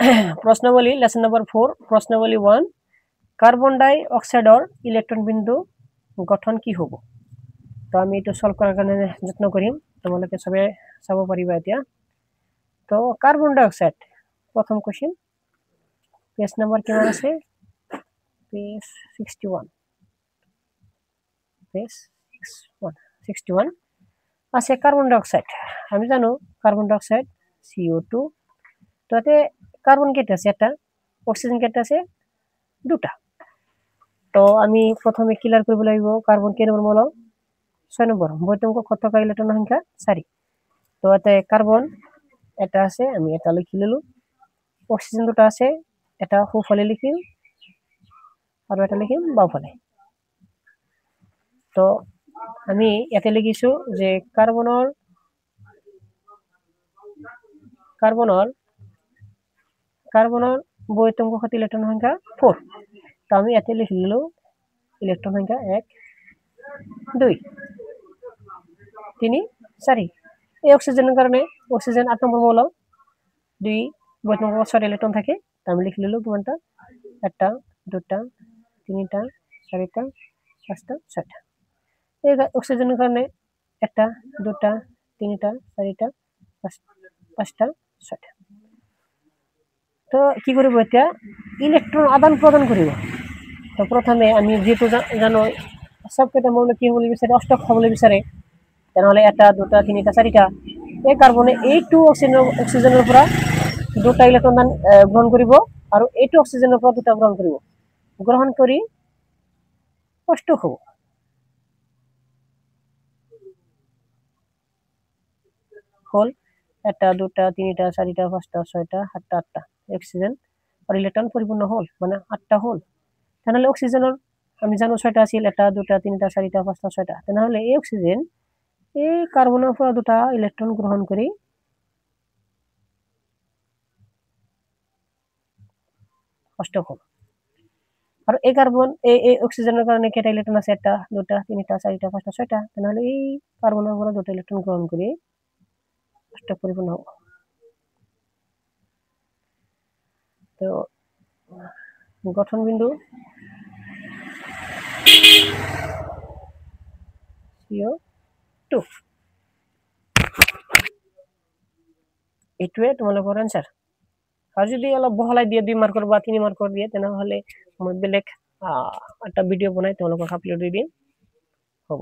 प्रश्नावली lesson number 4 प्रश्नावली 1 carbon die अक्साइडर electron बिंदु गठन की हबो तो आमी एटु सल्व करार कारणे यत्न करिम तोमालोके सबे चाब पारिबा एतिया तो कार्बन डाई अक्साइड प्रथम क्वेश्चन पेज नम्बर किमान आछे पेज 61 पेज 61 আছে कार्बन डाई अक्साइड আমি জানো कार्बन डाई अक्साइड CO2 তো এতে কার্বন কেটে আছে একটা অক্সিজেন কেটে আছে দুটা তো আমি প্রথমে ক্লিয়ার করব লাগিব কার্বন কে নম্বর মল 6 নম্বর বৈতঙ্ক কতক ইলেকট্রন সংখ্যা 4 তো এতে কার্বন এটা আছে আমি এটা লিখি ললো অক্সিজেন দুটা আছে এটা হুফলে লিখিম আর এটা লিখিম বাউফলে তো আমি এতে লিখিছো যে কাৰ্বনৰ বৈতঙ্ক কত ইলেকট্রন সংখ্যা 4 তো আমি এতে লিখি ললো ইলেকট্রন সংখ্যা 1 2 3 4 এই অক্সিজেনের কারণে অক্সিজেন 8 নম্বর মৌল 2 বৈতঙ্ক 6 ইলেকট্রন থাকে তো আমি লিখি ললো কোনটা একটা দুটা তিনটা চারটা পাঁচটা ছয়টা এই অক্সিজেনের কারণে একটা দুটা তিনটা চারটা পাঁচটা ছয়টা তো কি করব এটা ইলেকট্রন আদান প্রদান করিব তো প্রথমে আমি যেহেতু জানো সবকটা মৌল কি বলি বিচারে অষ্টক বলে বিচারে তাহলে এটা দুটা তিনটা চারটা এই কার্বনে এই টু অক্সিজেনের উপর দুটা ইলেকট্রন দান গ্রহণ করিব আর এই টু অক্সিজেনের উপর দুটা গ্রহণ করি অষ্টক হবো হোল একটা দুটা তিনটা চারটা পাঁচটা ছয়টা সাতটা আটটা অক্সিজেন আর ইলেকট্রন পরিপূর্ণ হোল মানে 8টা হোল তাহলে অক্সিজেনের আমি জানো 6টা আছিল একটা দুটা তিনটা চারটা পাঁচটা ছয়টা তাহলে এই অক্সিজেন এই কার্বনের উপর দুটা ইলেকট্রন গ্রহণ করি অষ্টক হোল আর এই কার্বন এই অক্সিজেনের কারণে কেটা ইলেকট্রন আছে একটা দুটা তিনটা চারটা পাঁচটা ছয়টা তাহলে এই কার্বনের উপর দুটা ইলেকট্রন গ্রহণ করি অষ্টক পরিপূর্ণ হবে তো গঠন বিন্দু CO2 এটুৱে তোমালোকৰ আনসাৰ আৰ যদি অলপ বহলাই দিয়ে 2 মাৰ্কৰ বা 3 মাৰ্কৰ দিয়ে তেনে হলে মই বেলেগ একটা ভিডিও বনাই তোমালোকক আপলোড দি দিম হ'ব